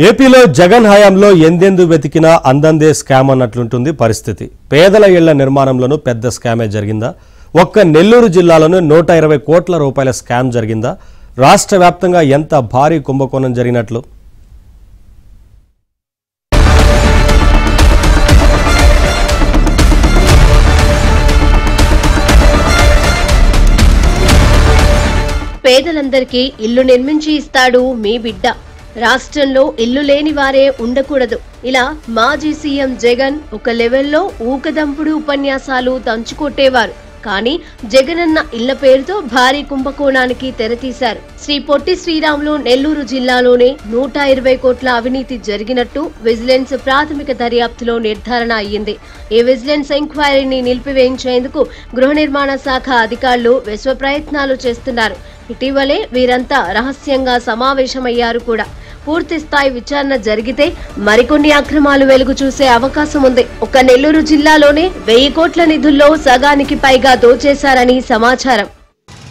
ఏపీలో జగన్ హయాంలో ఎందెందు వెతికినా అందందే స్కామ్ అన్నట్లుంటుంది పరిస్థితి. పేదల ఇళ్ల నిర్మాణంలోనూ పెద్ద స్కామే జరిగిందా? ఒక్క నెల్లూరు జిల్లాలోనే 120 కోట్ల రూపాయల స్కామ్ జరిగిందా? రాష్ట్ర వ్యాప్తంగా ఎంత భారీ కుంభకోణం జరిగినట్లు? పేదలందరికీ ఇల్లు నిర్మించి ఇస్తాడు మీ బిడ్డ. రాష్ట్రంలో ఇల్లు లేని వారే ఉండకూడదు. ఇలా మాజీ సీఎం జగన్ ఒక లెవెల్లో ఊకదంపుడు ఉపన్యాసాలు దంచుకొట్టేవారు. కానీ జగనన్న ఇళ్ల పేరుతో భారీ కుంభకోణానికి తెరతీశారు. శ్రీ పొట్టి శ్రీరాములు నెల్లూరు జిల్లాలోనే 120 కోట్ల అవినీతి జరిగినట్టు విజిలెన్స్ ప్రాథమిక దర్యాప్తులో నిర్ధారణ అయ్యింది. ఈ విజిలెన్స్ ఎంక్వైరీని నిలిపివేయించేందుకు గృహ నిర్మాణ శాఖ అధికారులు విశ్వ ప్రయత్నాలు చేస్తున్నారు. ఇటీవలే వీరంతా రహస్యంగా సమావేశమయ్యారు కూడా. పూర్తి స్థాయి విచారణ జరిగితే మరికొన్ని అక్రమాలు వెలుగు చూసే అవకాశం ఉంది. ఒక నెల్లూరు జిల్లాలోనే 1000 కోట్ల నిధుల్లో సగానికి పైగా దోచేశారని సమాచారం.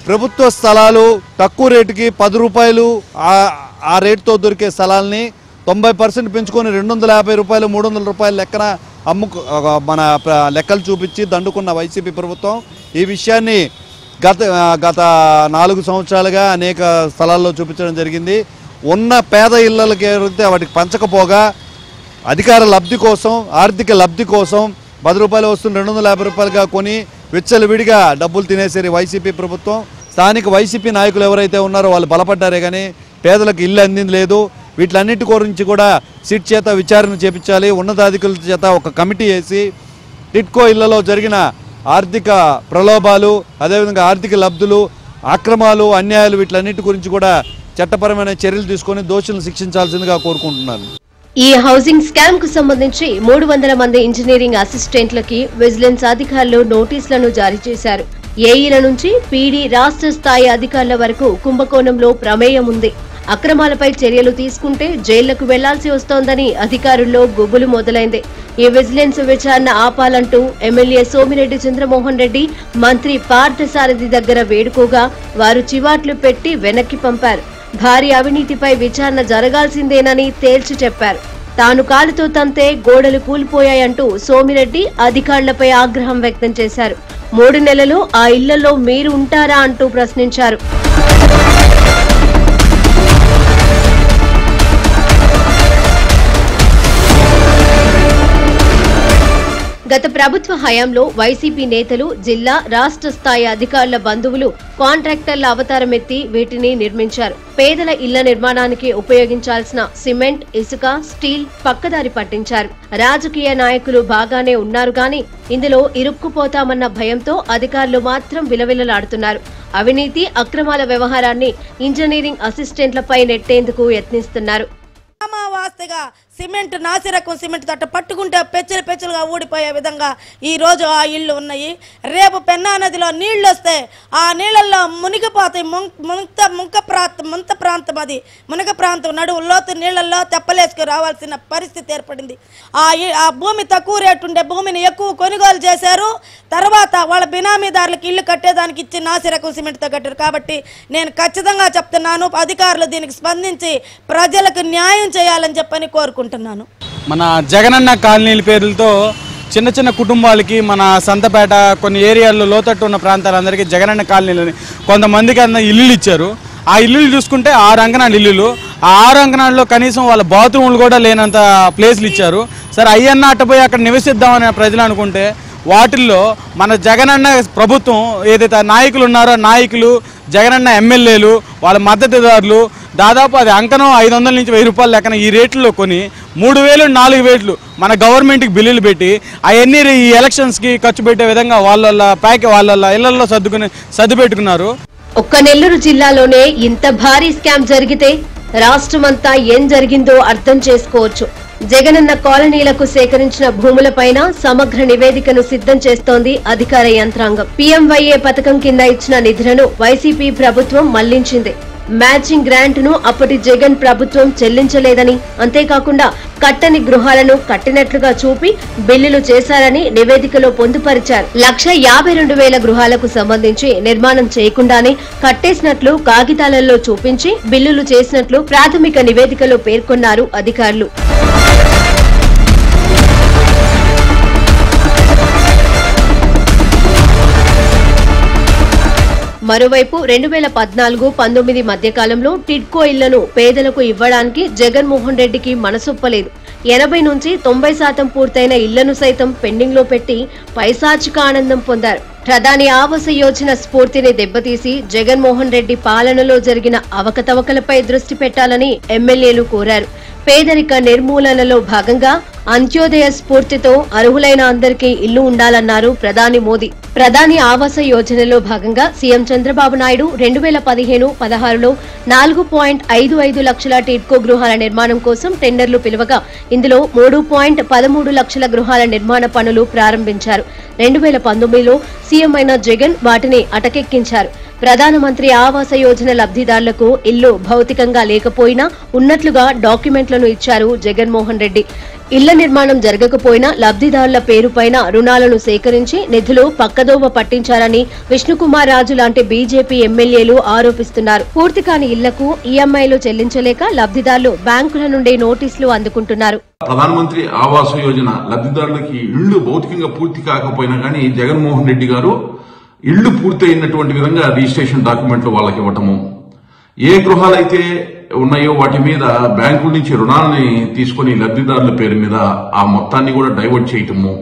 ప్రభుత్వ స్థలాలు తక్కువ రేటుకి 10 రూపాయలు ఆ రేటుతో దొరికే స్థలాల్ని 90% పెంచుకొని 250 రూపాయలు 300 రూపాయల లెక్కన మన లెక్కలు చూపించి దండుకున్న వైసీపీ ప్రభుత్వం ఈ విషయాన్ని గత 4 సంవత్సరాలుగా అనేక స్థలాల్లో చూపించడం జరిగింది. ఉన్న పేద ఇళ్లకి ఎవరైతే వాటికి పంచకపోగా అధికార లబ్ధి కోసం, ఆర్థిక లబ్ధి కోసం 10 రూపాయల వస్తువులు 250 రూపాయలుగా కొని విచ్చలవిడిగా డబ్బులు తినేసరి వైసీపీ ప్రభుత్వం. స్థానిక వైసీపీ నాయకులు ఎవరైతే ఉన్నారో వాళ్ళు బలపడ్డారే కానీ పేదలకు ఇల్లు అందింది లేదు. వీటిలన్నిటి గురించి కూడా సిట్ చేత విచారణ చేపించాలి. ఉన్నతాధికారుల చేత ఒక కమిటీ వేసి టిట్కో ఇళ్లలో జరిగిన ఆర్థిక ప్రలోభాలు, అదేవిధంగా ఆర్థిక లబ్ధులు, అక్రమాలు, అన్యాయాలు వీటిలన్నిటి గురించి కూడా చట్టపరమైన చర్యలు తీసుకొని దోషులను శిక్షించాల్సిందిగా కోరుకుంటున్నాను. ఈ హౌసింగ్ స్కామ్ కు సంబంధించి 300 మంది ఇంజనీరింగ్ అసిస్టెంట్లకి విజిలెన్స్ అధికారులు నోటీసులను జారీ చేశారు. ఏఈల నుంచి పీడీ రాష్ట్ర స్థాయి అధికారుల వరకు కుంభకోణంలో ప్రమేయం ఉంది. అక్రమాలపై చర్యలు తీసుకుంటే జైళ్లకు వెళ్లాల్సి వస్తోందని అధికారుల్లో గుబులు మొదలైంది. ఈ విజిలెన్స్ విచారణ ఆపాలంటూ ఎమ్మెల్యే సోమిరెడ్డి చంద్రమోహన్ రెడ్డి మంత్రి పార్థసారథి దగ్గర వేడుకోగా వారు చివాట్లు పెట్టి వెనక్కి పంపారు. భారీ అవినీతిపై విచారణ జరగాల్సిందేనని తేల్చి చెప్పారు. తాను కాలుతో తంతే గోడలు కూలిపోయాయంటూ సోమిరెడ్డి అధికారులపై ఆగ్రహం వ్యక్తం చేశారు. 3 నెలలు ఆ ఇళ్లలో మీరు ఉంటారా అంటూ ప్రశ్నించారు. గత ప్రభుత్వ హయాంలో వైసీపీ నేతలు, జిల్లా, రాష్ట్ర స్థాయి అధికారుల బంధువులు కాంట్రాక్టర్ల అవతారం ఎత్తి వీటిని నిర్మించారు. పేదల ఇళ్ల నిర్మాణానికి ఉపయోగించాల్సిన సిమెంట్, ఇసుక, స్టీల్ పక్కదారి పట్టించారు. రాజకీయ నాయకులు బాగానే ఉన్నారు గాని ఇందులో ఇరుక్కుపోతామన్న భయంతో అధికారులు మాత్రం విలవిలలాడుతున్నారు. అవినీతి, అక్రమాల వ్యవహారాన్ని ఇంజనీరింగ్ అసిస్టెంట్లపై నెట్టేందుకు యత్నిస్తున్నారు. వాస్తగా సిమెంట్, నాసిరకం సిమెంట్ తట్ట పట్టుకుంటే పెచ్చలుగా ఊడిపోయే విధంగా ఈరోజు ఆ ఇళ్ళు ఉన్నాయి. రేపు పెన్నా నదిలో నీళ్లు వస్తే ఆ నీళ్ళల్లో మునిగిపోతాయి. ముంత ప్రాంతం అది మునగ ప్రాంతం నడువు లోతు నీళ్లలో తెప్పలేసుకు రావాల్సిన పరిస్థితి ఏర్పడింది. ఆ భూమి తక్కువ రేటు ఉండే భూమిని ఎక్కువ కొనుగోలు చేశారు. తర్వాత వాళ్ళ బినామీదారులకు ఇల్లు కట్టేదానికి ఇచ్చి నాసిరకం సిమెంట్తో కట్టారు. కాబట్టి నేను ఖచ్చితంగా చెప్తున్నాను, అధికారులు దీనికి స్పందించి ప్రజలకు న్యాయం చేయాలని చెప్పని కోరుకుంటున్నాను. మన జగనన్న కాలనీల పేర్లతో చిన్న చిన్న కుటుంబాలకి మన సంతపేట కొన్ని ఏరియాల్లో లోతట్టు ఉన్న ప్రాంతాలందరికీ జగనన్న కాలనీలని కొంతమందికి ఇల్లులు ఇచ్చారు. ఆ ఇల్లులు చూసుకుంటే 6 అంకణాలు ఇల్లులు. ఆ 6 అంకణాల్లో కనీసం వాళ్ళ బాత్రూములు కూడా లేనంత ప్లేస్లు ఇచ్చారు. సరే అయ్యన్న అట్టపోయి అక్కడ నివసిద్దామని ప్రజలు అనుకుంటే వాటిల్లో మన జగనన్న ప్రభుత్వం ఏదైతే నాయకులు ఉన్నారో నాయకులు, జగనన్న ఎమ్మెల్యేలు, వాళ్ళ మద్దతుదారులు దాదాపు అది అంకణం 500 నుంచి 1000 రూపాయల లెక్కన ఈ రేట్లలో కొని 3000, 4000 మన గవర్నమెంట్కి బిల్లులు పెట్టి అవన్నీ ఈ ఎలక్షన్స్కి ఖర్చు పెట్టే విధంగా వాళ్ళ ఇళ్లలో సర్దుపెట్టుకున్నారు. ఒక్క నెల్లూరు జిల్లాలోనే ఇంత భారీ స్కామ్ జరిగితే రాష్ట్రమంతా ఏం జరిగిందో అర్థం చేసుకోవచ్చు. జగనన్న కాలనీలకు సేకరించిన భూములపైన సమగ్ర నివేదికను సిద్ధం చేస్తోంది అధికార యంత్రాంగం. పీఎంవైఏ పథకం కింద ఇచ్చిన నిధులను వైసీపీ ప్రభుత్వం మళ్లించింది. మ్యాచింగ్ గ్రాంట్ ను అప్పటి జగన్ ప్రభుత్వం చెల్లించలేదని, అంతేకాకుండా కట్టని గృహాలను కట్టినట్లుగా చూపి బిల్లులు చేశారని నివేదికలో పొందుపరిచారు. 1,52,000 గృహాలకు సంబంధించి నిర్మాణం చేయకుండానే కట్టేసినట్లు కాగితాలలో చూపించి బిల్లులు చేసినట్లు ప్రాథమిక నివేదికలో పేర్కొన్నారు అధికారులు. మరోవైపు 2014-19 మధ్యకాలంలో టిడ్కో ఇళ్లను పేదలకు ఇవ్వడానికి జగన్మోహన్ రెడ్డికి మనసొప్పలేదు. 80 నుంచి 90% పూర్తయిన ఇళ్లను సైతం పెండింగ్ లో పెట్టి పైశాచిక ఆనందం పొందారు. ప్రధాని ఆవాస యోజన స్ఫూర్తిని దెబ్బతీసి జగన్మోహన్ రెడ్డి పాలనలో జరిగిన అవకతవకలపై దృష్టి పెట్టాలని ఎమ్మెల్యేలు కోరారు. పేదరిక నిర్మూలనలో భాగంగా అంత్యోదయ స్ఫూర్తితో అర్హులైన అందరికీ ఇల్లు ఉండాలన్నారు ప్రధాని మోదీ. ప్రధాని ఆవాస యోజనలో భాగంగా సీఎం చంద్రబాబు నాయుడు 2015-16లో 4.55 లక్షల టిడ్కో గృహాల నిర్మాణం కోసం టెండర్లు పిలువగా ఇందులో 3.13 లక్షల గృహాల నిర్మాణ పనులు ప్రారంభించారు. 2019లో సీఎం అయిన జగన్ వాటిని అటకెక్కించారు. ప్రధానమంత్రి ఆవాస యోజన లబ్ధిదారులకు ఇల్లు భౌతికంగా లేకపోయినా ఉన్నట్లుగా డాక్యుమెంట్లను ఇచ్చారు జగన్మోహన్ రెడ్డి. ఇళ్ల నిర్మాణం జరగకపోయినా లబ్ధిదారుల పేరుపైన రుణాలను సేకరించి నిధులు పక్కదోవ పట్టించారని విష్ణుకుమార్ రాజు లాంటి బీజేపీ ఎమ్మెల్యేలు ఆరోపిస్తున్నారు. పూర్తి కాని ఇళ్లకు ఈఎంఐలు చెల్లించలేక లబ్ధిదారులు బ్యాంకుల నుండి నోటీసులు అందుకుంటున్నారు. ప్రధానమంత్రి ఆవాస యోజన లబ్ధిదారులకి ఇళ్లు భౌతికంగా పూర్తి కాకపోయినా కానీ జగన్మోహన్ రెడ్డి గారు ఇళ్లు పూర్తయినటువంటి విధంగా రిజిస్ట్రేషన్ డాక్యుమెంట్లు వాళ్ళకి ఇవ్వటము, ఏ గృహాలైతే ఉన్నాయో వాటి మీద బ్యాంకుల నుంచి రుణాలని తీసుకుని లబ్ధిదారుల పేరు మీద ఆ మొత్తాన్ని కూడా డైవర్ట్ చేయటము,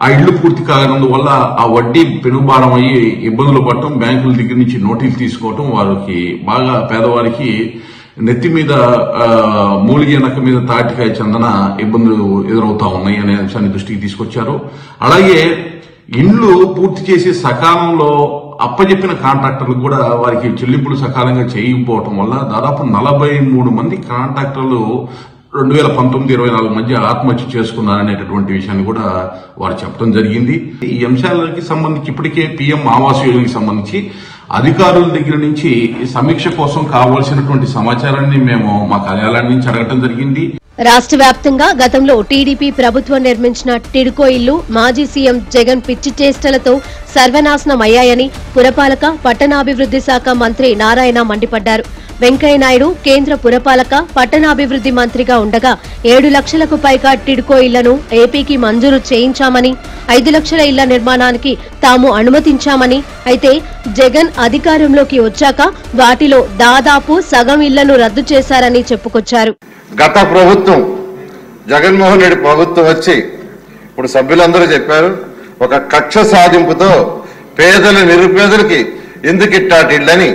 ఆ ఇళ్లు పూర్తి కానందువల్ల ఆ వడ్డీ పెనుభారం అయ్యి ఇబ్బందులు పడటం, బ్యాంకుల దగ్గర నుంచి నోటీసులు తీసుకోవటం, వారికి బాగా పేదవారికి నెత్తి మీద మూలిగే నక్క మీద తాటికాయ చందన ఇబ్బందులు ఎదురవుతా ఉన్నాయి అనే అంశాన్ని దృష్టికి తీసుకొచ్చారు. అలాగే ఇండ్లు పూర్తి చేసి సకాలంలో అప్పజెప్పిన కాంట్రాక్టర్లకు కూడా వారికి చెల్లింపులు సకాలంగా చేయకపోవటం వల్ల దాదాపు 43 మంది కాంట్రాక్టర్లు 2019-24 మధ్య ఆత్మహత్య చేసుకున్నారనేటటువంటి విషయాన్ని కూడా వారు చెప్పడం జరిగింది. ఈ అంశాలకి సంబంధించి ఇప్పటికే పీఎం ఆవాస్ యోజనకి సంబంధించి అధికారుల దగ్గర నుంచి సమీక్ష కోసం కావాల్సినటువంటి సమాచారాన్ని మేము మా కార్యాలయం నుంచి అడగటం జరిగింది. రాష్ట్ర వ్యాప్తంగా గతంలో టీడీపీ ప్రభుత్వం నిర్మించిన టిడ్కో ఇల్లు మాజీ సీఎం జగన్ పిచ్చి చేష్టలతో సర్వనాశనమయ్యాయని పురపాలక పట్టణాభివృద్ది శాఖ మంత్రి నారాయణ మండిపడ్డారు. వెంకయ్యనాయుడు కేంద్ర పురపాలక పట్టణాభివృద్ది మంత్రిగా ఉండగా 7 లక్షలకు పైగా టిడ్కో ఇళ్లను ఏపీకి మంజూరు చేయించామని, 5 లక్షల ఇళ్ల నిర్మాణానికి తాము అనుమతించామని, అయితే జగన్ అధికారంలోకి వచ్చాక వాటిలో దాదాపు సగం ఇళ్లను రద్దు చేశారని చెప్పుకొచ్చారు. గత ప్రభుత్వం జగన్మోహన్ రెడ్డి ప్రభుత్వం వచ్చి ఇప్పుడు సభ్యులందరూ చెప్పారు, ఒక కక్ష సాధింపుతో పేదల నిరుపేదలకి ఎందుకు ఇట్టాటి ఇళ్ళని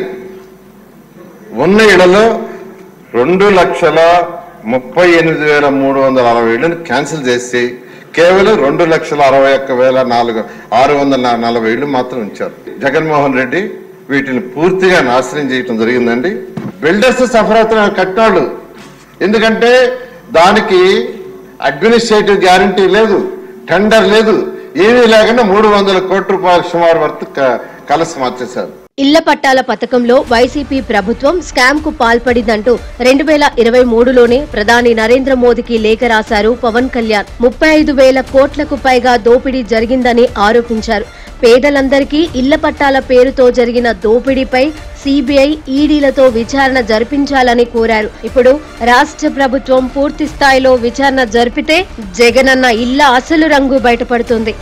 ఉన్న ఇళ్లలో 2,38,360 ఇళ్లను క్యాన్సిల్ చేసి కేవలం 2,61,640 ఇళ్లు మాత్రం ఉంచారు. జగన్మోహన్ రెడ్డి వీటిని పూర్తిగా నాశనం చేయటం జరిగిందండి. బిల్డర్స్ సఫర్ అవుతున్నారు కట్టినోళ్ళు, ఎందుకంటే దానికి అడ్మినిస్ట్రేటివ్ గ్యారంటీ లేదు, టెండర్ లేదు, ఏమీ లేకుండా 300 కోట్ల రూపాయల సుమారు వరకు కలసి మార్చేశారు. ఇళ్ల పట్టాల పథకంలో వైసీపీ ప్రభుత్వం స్కామ్ కు పాల్పడిందంటూ 2023లోనే ప్రధాని నరేంద్ర మోదీకి లేఖ రాశారు పవన్ కళ్యాణ్. 35,000 కోట్లకు పైగా దోపిడీ జరిగిందని ఆరోపించారు. పేదలందరికీ ఇళ్ల పట్టాల పేరుతో జరిగిన దోపిడీపై సిబిఐ, ఈడీలతో విచారణ జరిపించాలని కోరారు. ఇప్పుడు రాష్ట్ర ప్రభుత్వం పూర్తి స్థాయిలో విచారణ జరిపితే జగనన్న ఇళ్ల అసలు రంగు బయటపడుతుంది.